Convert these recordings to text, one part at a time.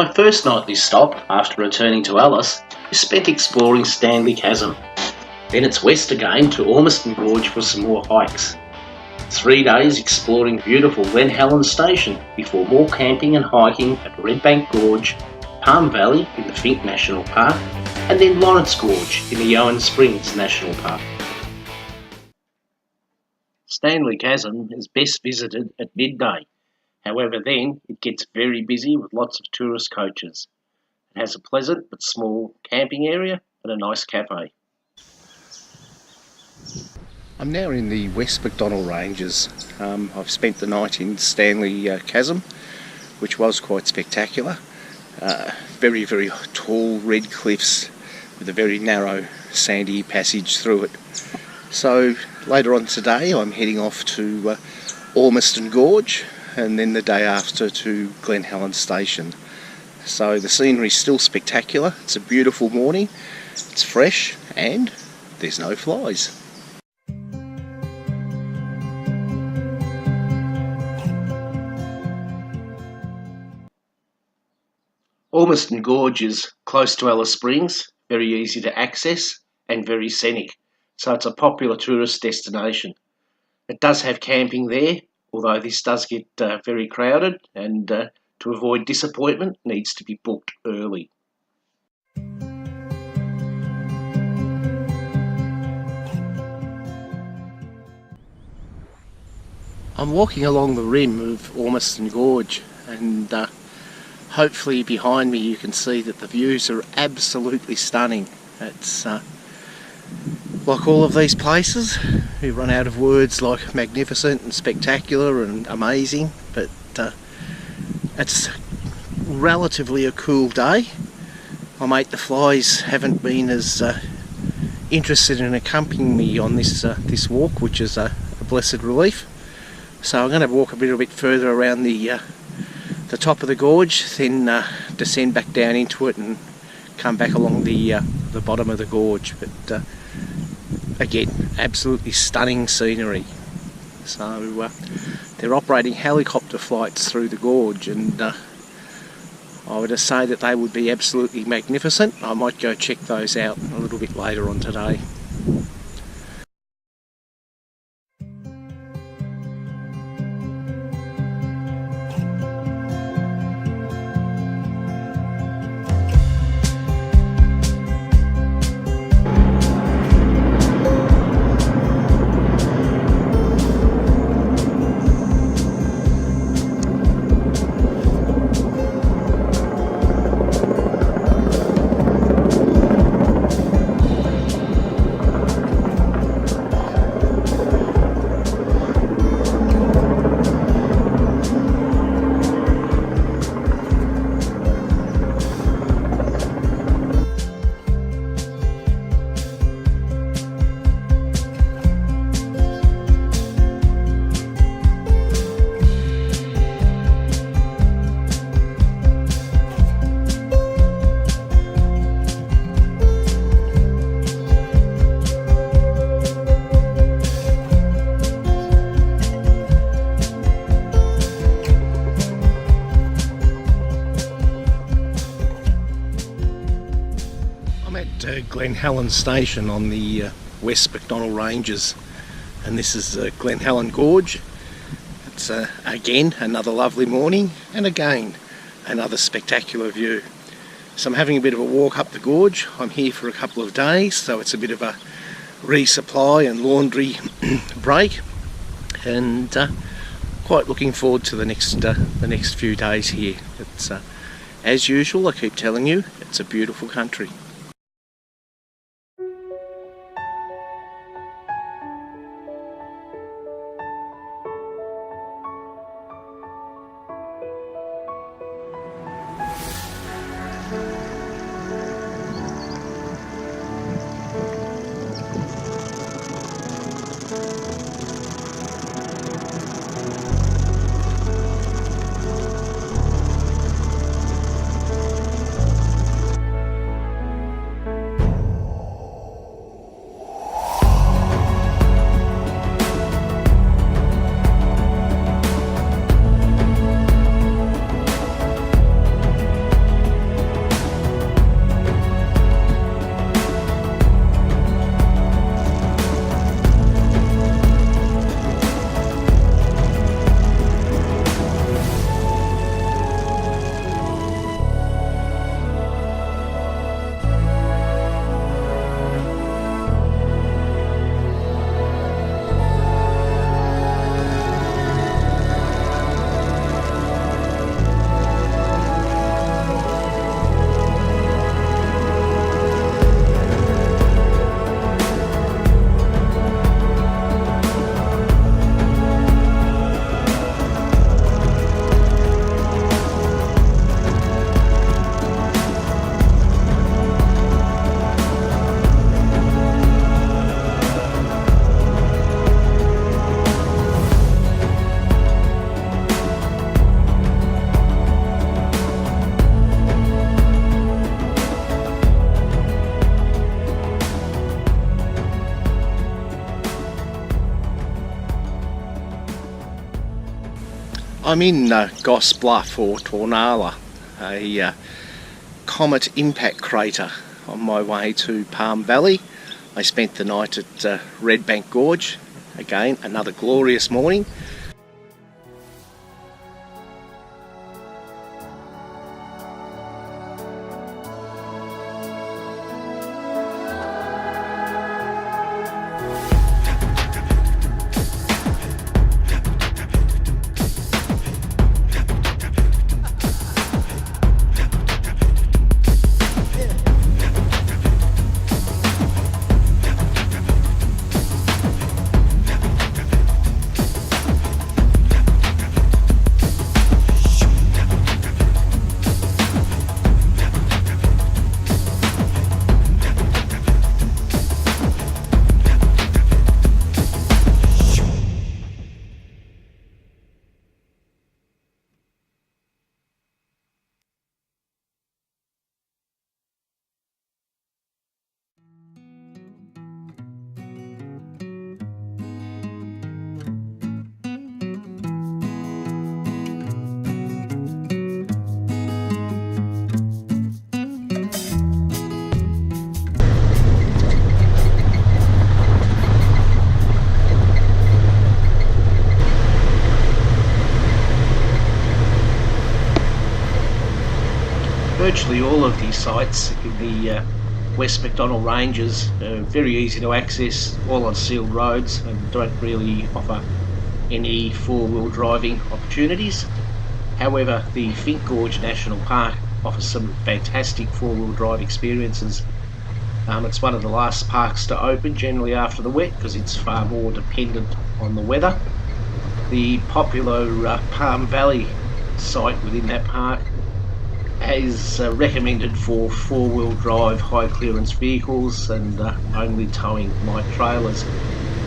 My first nightly stop, after returning to Alice, is spent exploring Stanley Chasm. Then it's west again to Ormiston Gorge for some more hikes. 3 days exploring beautiful Glen Station before more camping and hiking at Redbank Gorge, Palm Valley in the Finke National Park, and then Lawrence Gorge in the Owen Springs National Park. Stanley Chasm is best visited at midday. However, then it gets very busy with lots of tourist coaches. It has a pleasant but small camping area and a nice cafe. I'm now in the West MacDonnell Ranges. I've spent the night in Stanley Chasm, which was quite spectacular. Very, very tall red cliffs with a very narrow sandy passage through it. So later on today I'm heading off to Ormiston Gorge, and then the day after to Glen Station. So the scenery's still spectacular. It's a beautiful morning, it's fresh, and there's no flies. Ormiston Gorge is close to Alice Springs, very easy to access and very scenic, so it's a popular tourist destination. It does have camping there, although this does get very crowded, and to avoid disappointment needs to be booked early. I'm walking along the rim of Ormiston Gorge, and hopefully behind me you can see that the views are absolutely stunning. It's like all of these places, we run out of words like magnificent and spectacular and amazing, but it's relatively a cool day. My mate the flies haven't been as interested in accompanying me on this walk, which is a blessed relief. So I'm going to walk a little bit further around the top of the gorge, then descend back down into it and come back along the bottom of the gorge. But again, absolutely stunning scenery. So they're operating helicopter flights through the gorge, and I would say that they would be absolutely magnificent. I might go check those out a little bit later on today. Glen Station on the West MacDonnell Ranges, and this is Glen Gorge. It's again another lovely morning, and again another spectacular view. So I'm having a bit of a walk up the gorge. I'm here for a couple of days, so it's a bit of a resupply and laundry break, and quite looking forward to the next few days here. It's as usual, I keep telling you, it's a beautiful country. I'm in Gosse Bluff, or Tornala, a comet impact crater on my way to Palm Valley. I spent the night at Red Bank Gorge. Again, another glorious morning. Virtually all of these sites in the West MacDonnell Ranges are very easy to access, all on sealed roads, and don't really offer any four-wheel driving opportunities. However, the Finke Gorge National Park offers some fantastic four-wheel drive experiences. It's one of the last parks to open, generally after the wet, because it's far more dependent on the weather. The popular Palm Valley site within that park is recommended for four-wheel drive high clearance vehicles and only towing light trailers.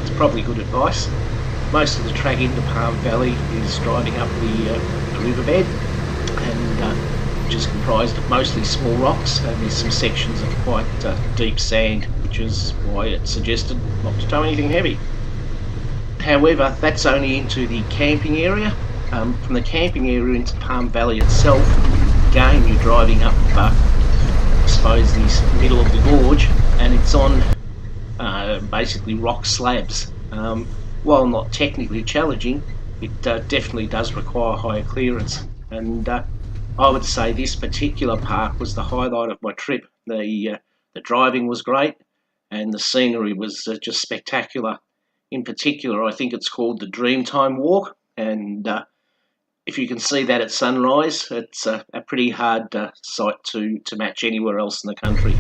It's probably good advice. Most of the track into Palm Valley is driving up the riverbed, and which is comprised of mostly small rocks, and there's some sections of quite deep sand, which is why it's suggested not to tow anything heavy. However, that's only into the camping area. From the camping area into Palm Valley itself, again you're driving up, I suppose, the middle of the gorge, and it's on basically rock slabs. While not technically challenging, it definitely does require higher clearance, and I would say this particular park was the highlight of my trip. The driving was great, and the scenery was just spectacular. In particular, I think it's called the Dreamtime Walk, and if you can see that at sunrise, it's a pretty hard sight to match anywhere else in the country.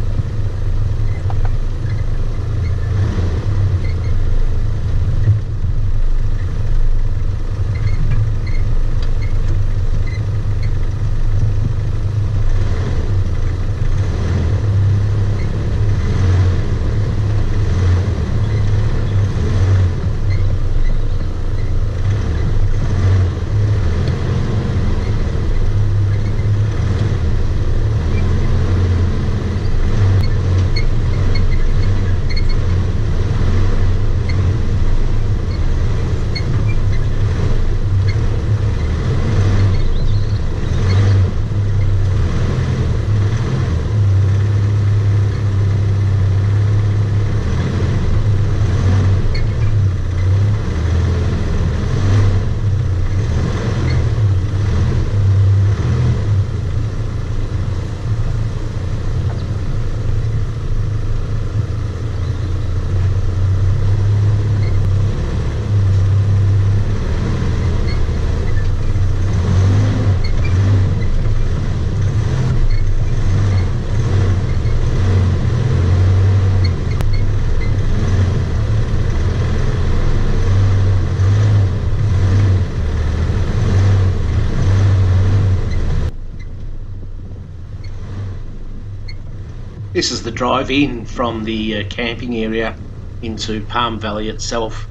This is the drive in from the camping area into Palm Valley itself.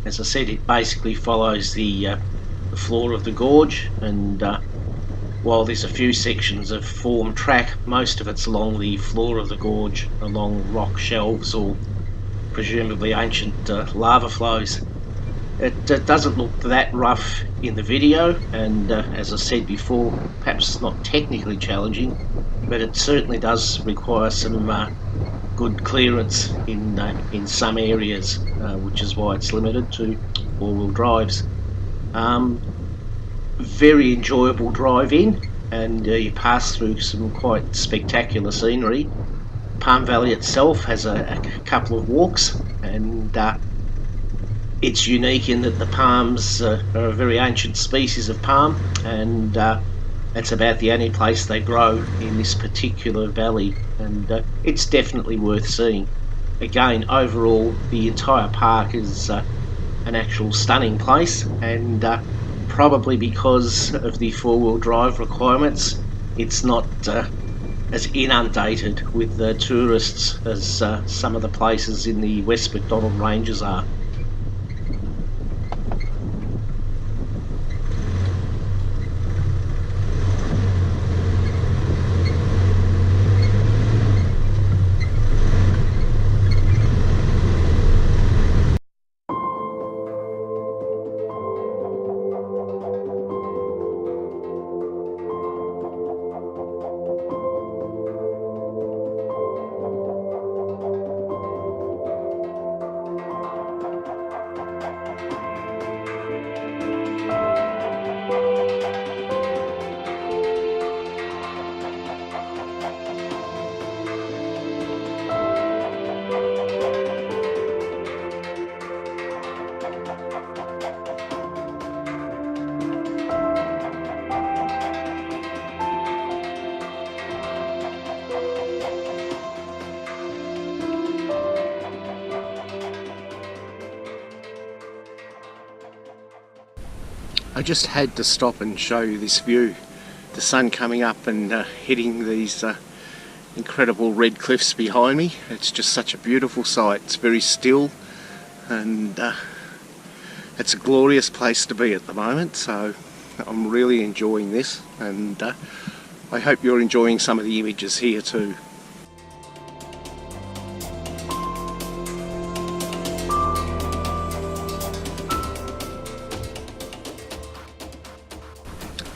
As I said, it basically follows the floor of the gorge, and while there's a few sections of formed track, most of it's along the floor of the gorge, along rock shelves or presumably ancient lava flows. It doesn't look that rough in the video, and as I said before, perhaps not technically challenging, but it certainly does require some good clearance in some areas, which is why it's limited to all-wheel drives. Very enjoyable drive in, and you pass through some quite spectacular scenery. Palm Valley itself has a couple of walks, and it's unique in that the palms are a very ancient species of palm, and that's about the only place they grow in this particular valley, and it's definitely worth seeing. Again, overall, the entire park is an actual stunning place, and probably because of the four-wheel drive requirements, it's not as inundated with tourists as some of the places in the West MacDonnell Ranges are. I just had to stop and show you this view. The sun coming up and hitting these incredible red cliffs behind me. It's just such a beautiful sight. It's very still, and it's a glorious place to be at the moment, so I'm really enjoying this, and I hope you're enjoying some of the images here too.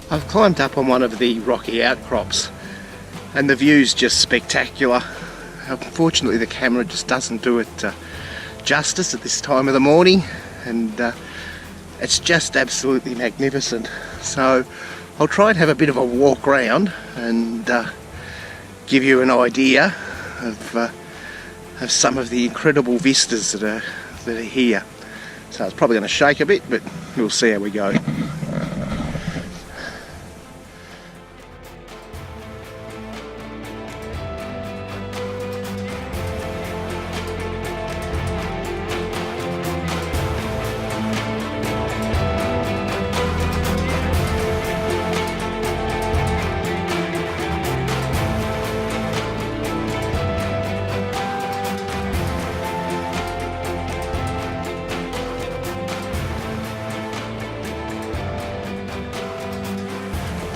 I've climbed up on one of the rocky outcrops, and the view's just spectacular. Unfortunately, the camera just doesn't do it justice at this time of the morning, and it's just absolutely magnificent. So I'll try and have a bit of a walk round and give you an idea of some of the incredible vistas that are here. So it's probably going to shake a bit, but we'll see how we go.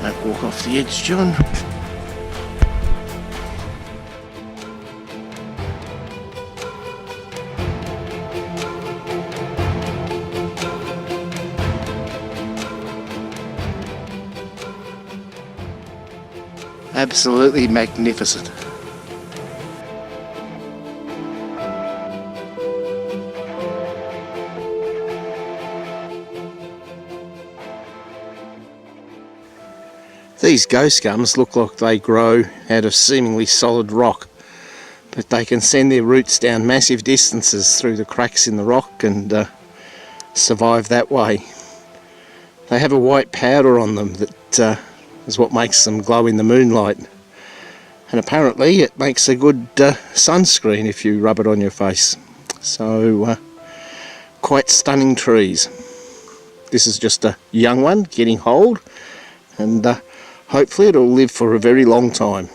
Don't walk off the edge, John. Absolutely magnificent. These Gosse gums look like they grow out of seemingly solid rock, but they can send their roots down massive distances through the cracks in the rock and survive that way. They have a white powder on them that is what makes them glow in the moonlight, and apparently it makes a good sunscreen if you rub it on your face. So quite stunning trees. This is just a young one getting hold, and hopefully it'll live for a very long time.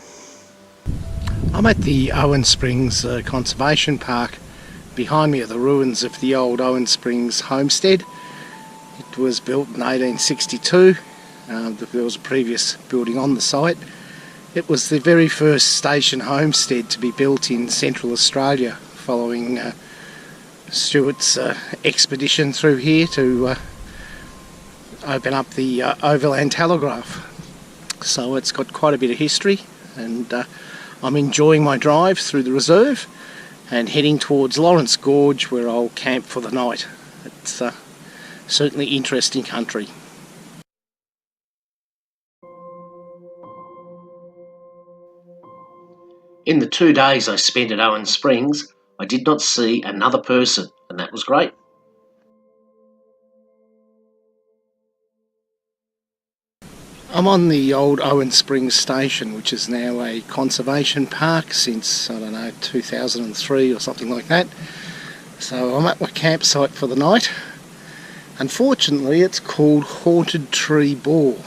I'm at the Owen Springs Conservation Park. Behind me are the ruins of the old Owen Springs homestead. It was built in 1862. There was a previous building on the site. It was the very first station homestead to be built in Central Australia following Stuart's expedition through here to open up the overland telegraph. So it's got quite a bit of history, and I'm enjoying my drive through the reserve and heading towards Lawrence Gorge, where I'll camp for the night. It's certainly interesting country. In the 2 days I spent at Owen Springs, I did not see another person, and that was great. I'm on the old Owen Springs station, which is now a conservation park since, 2003 or something like that. So I'm at my campsite for the night. Unfortunately, it's called Haunted Tree Ball.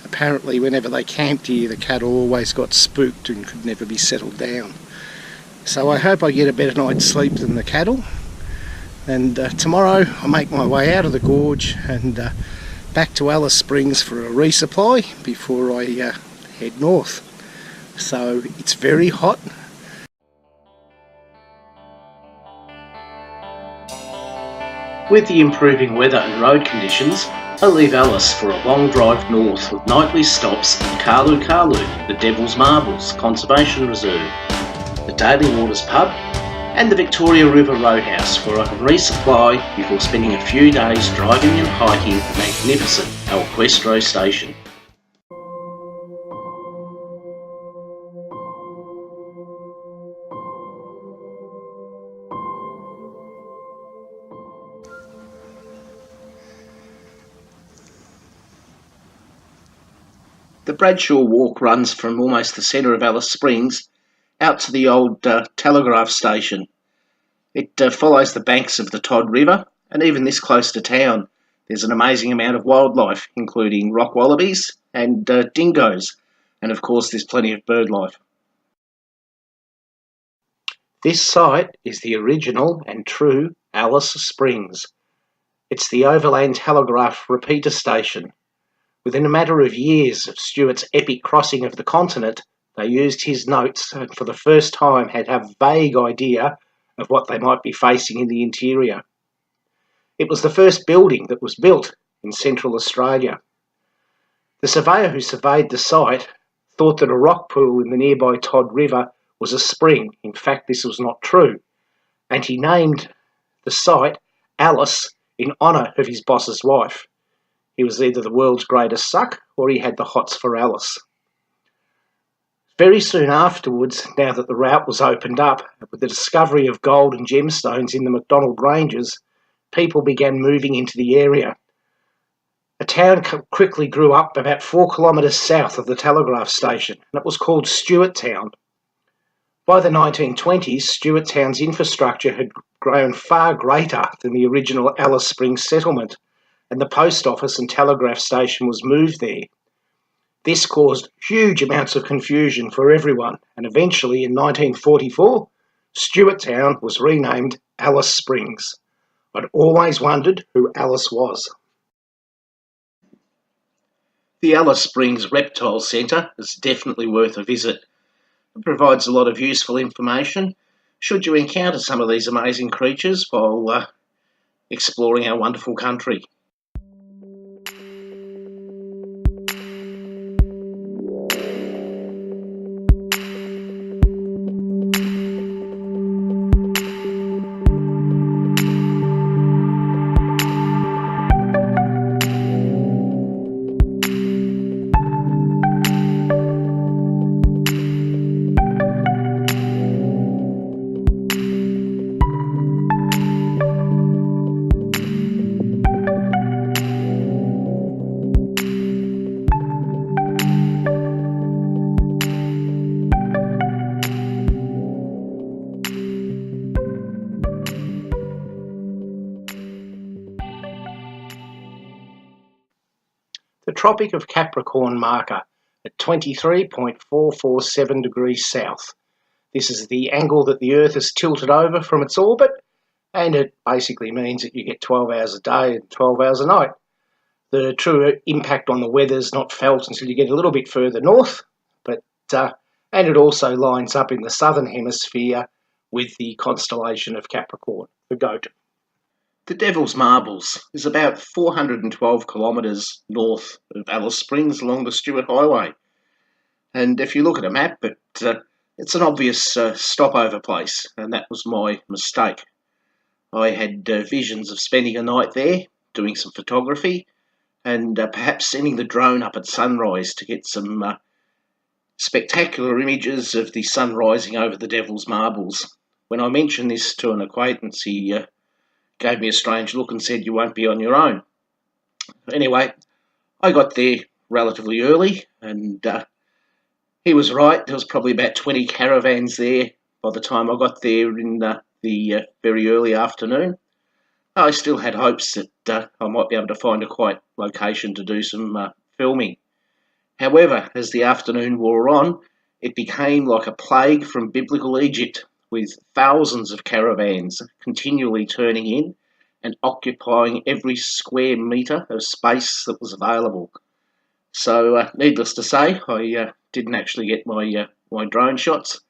Apparently, whenever they camped here, the cattle always got spooked and could never be settled down. So I hope I get a better night's sleep than the cattle. And tomorrow I'll make my way out of the gorge and back to Alice Springs for a resupply before I head north. So it's very hot. With the improving weather and road conditions, I leave Alice for a long drive north with nightly stops in Karlu, the Devil's Marbles Conservation Reserve, the Daly Waters Pub, and the Victoria River Roadhouse, where I can resupply before spending a few days driving and hiking the magnificent Questro station. The Bradshaw Walk runs from almost the centre of Alice Springs out to the old Telegraph station. It follows the banks of the Todd River, and even this close to town there's an amazing amount of wildlife, including rock wallabies and dingoes, and of course there's plenty of bird life. This site is the original and true Alice Springs. It's the Overland Telegraph repeater station. Within a matter of years of Stuart's epic crossing of the continent, they used his notes and for the first time had a vague idea of what they might be facing in the interior. It was the first building that was built in Central Australia. The surveyor who surveyed the site thought that a rock pool in the nearby Todd River was a spring. In fact, this was not true, and he named the site Alice in honour of his boss's wife. He was either the world's greatest suck or he had the hots for Alice. Very soon afterwards, now that the route was opened up, with the discovery of gold and gemstones in the MacDonnell Ranges, people began moving into the area. A town quickly grew up about 4 kilometres south of the telegraph station, and it was called Stuart Town. By the 1920s, Stuart Town's infrastructure had grown far greater than the original Alice Springs settlement, and the post office and telegraph station was moved there. This caused huge amounts of confusion for everyone, and eventually in 1944, Stuart Town was renamed Alice Springs. I'd always wondered who Alice was. The Alice Springs Reptile Centre is definitely worth a visit. It provides a lot of useful information should you encounter some of these amazing creatures while exploring our wonderful country. The Tropic of Capricorn marker at 23.447 degrees south. This is the angle that the Earth is tilted over from its orbit, and it basically means that you get 12 hours a day and 12 hours a night. The true impact on the weather is not felt until you get a little bit further north, and it also lines up in the southern hemisphere with the constellation of Capricorn, the goat. The Devil's Marbles is about 412 kilometres north of Alice Springs along the Stuart Highway. And if you look at a map, it's an obvious stopover place, and that was my mistake. I had visions of spending a night there, doing some photography, and perhaps sending the drone up at sunrise to get some spectacular images of the sun rising over the Devil's Marbles. When I mentioned this to an acquaintance, he gave me a strange look and said, "You won't be on your own." Anyway, I got there relatively early, and he was right. There was probably about 20 caravans there by the time I got there in the very early afternoon. I still had hopes that I might be able to find a quiet location to do some filming. However, as the afternoon wore on, it became like a plague from biblical Egypt, with thousands of caravans continually turning in and occupying every square metre of space that was available. So, needless to say, I didn't actually get my drone shots,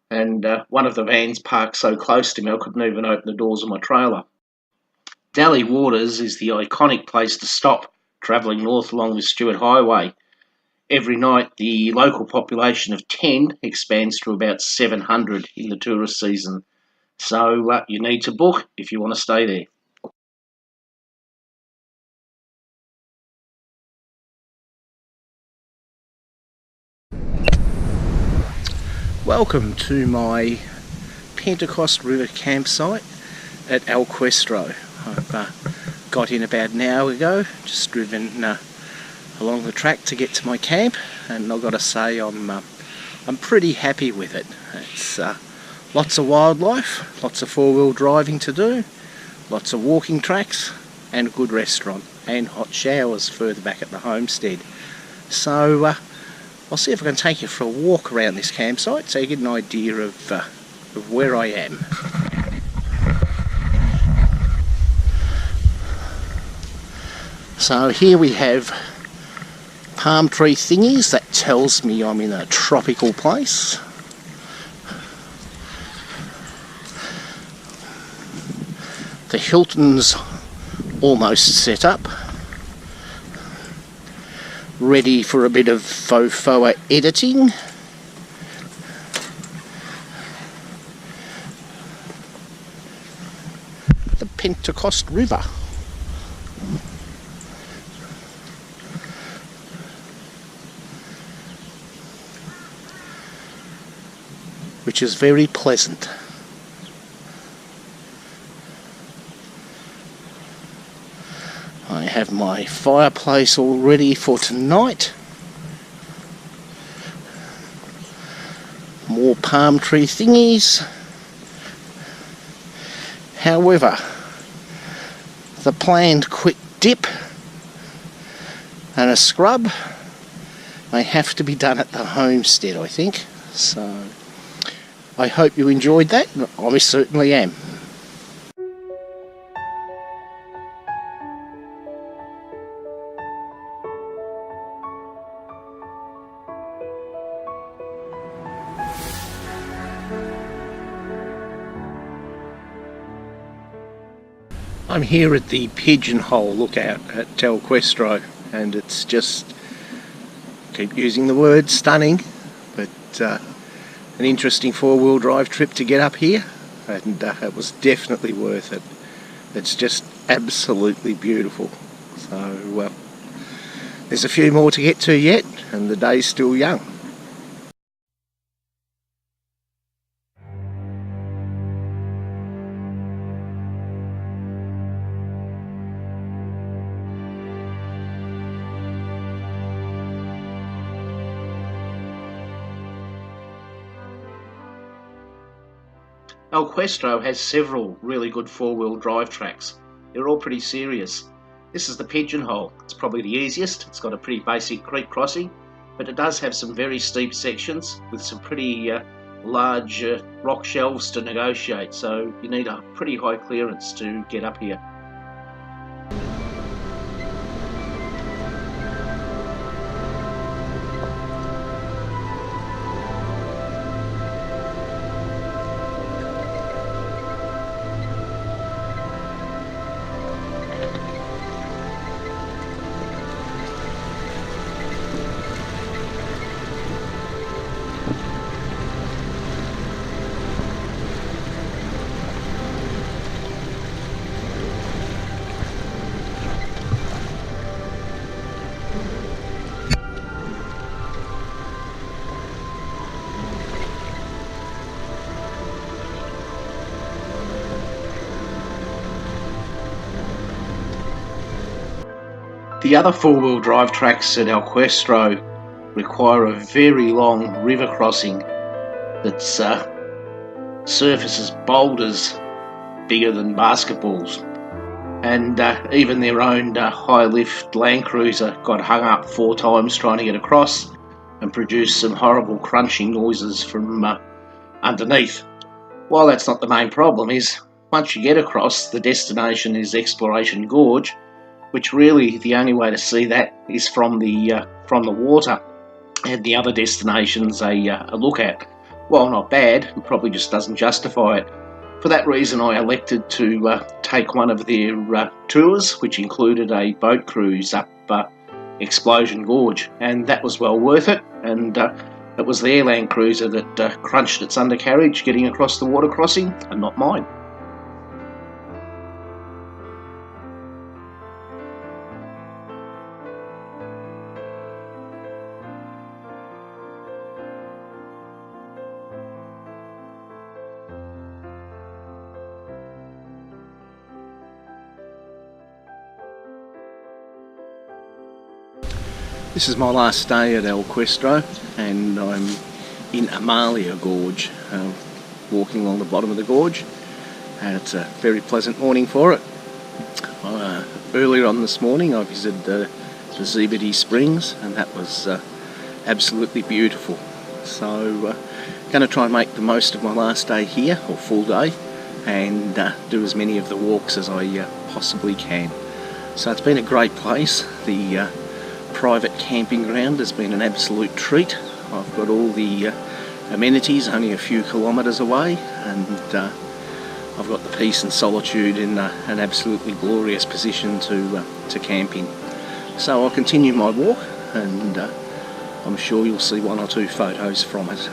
and one of the vans parked so close to me I couldn't even open the doors of my trailer. Daly Waters is the iconic place to stop travelling north along the Stuart Highway. Every night the local population of 10 expands to about 700 in the tourist season, so you need to book if you want to stay there. Welcome to my Pentecost River campsite at Questro. I've got in about an hour ago, just driven along the track to get to my camp, and I've got to say I'm pretty happy with it. It's lots of wildlife, lots of four-wheel driving to do, lots of walking tracks, and a good restaurant and hot showers further back at the homestead. So I'll see if I can take you for a walk around this campsite so you get an idea of where I am. So here we have palm tree thingies. That tells me I'm in a tropical place. The Hilton's almost set up, ready for a bit of faux editing. The Pentecost River. Which is very pleasant. I have my fireplace all ready for tonight. More palm tree thingies. However, the planned quick dip and a scrub may have to be done at the homestead, I think. So I hope you enjoyed that. I certainly am. I'm here at the Pigeonhole lookout at Questro, and it's just, keep using the word stunning, but an interesting four-wheel drive trip to get up here, and it was definitely worth it. It's just absolutely beautiful. So there's a few more to get to yet, and the day's still young. Questro has several really good four-wheel drive tracks. They're all pretty serious. This is the Pigeonhole. It's probably the easiest. It's got a pretty basic creek crossing, but it does have some very steep sections with some pretty large rock shelves to negotiate, so you need a pretty high clearance to get up here. The other four-wheel drive tracks at El Questro require a very long river crossing that surfaces boulders bigger than basketballs. And even their own high-lift Land Cruiser got hung up 4 times trying to get across and produced some horrible crunching noises from underneath. While that's not the main problem, is once you get across, the destination is Exploration Gorge, which really the only way to see that is from the water, and the other destinations a look at. While not bad, it probably just doesn't justify it. For that reason, I elected to take one of their tours, which included a boat cruise up Explosion Gorge, and that was well worth it. And it was their Land Cruiser that crunched its undercarriage getting across the water crossing, and not mine. This is my last day at El Questro, and I'm in Amalia Gorge, walking along the bottom of the gorge, and it's a very pleasant morning for it. Earlier on this morning I visited the Zebedee Springs, and that was absolutely beautiful. So going to try and make the most of my last day here, or full day, and do as many of the walks as I possibly can. So it's been a great place. The private camping ground has been an absolute treat. I've got all the amenities only a few kilometres away, and I've got the peace and solitude in an absolutely glorious position to camp in. So I'll continue my walk, and I'm sure you'll see 1 or 2 photos from it.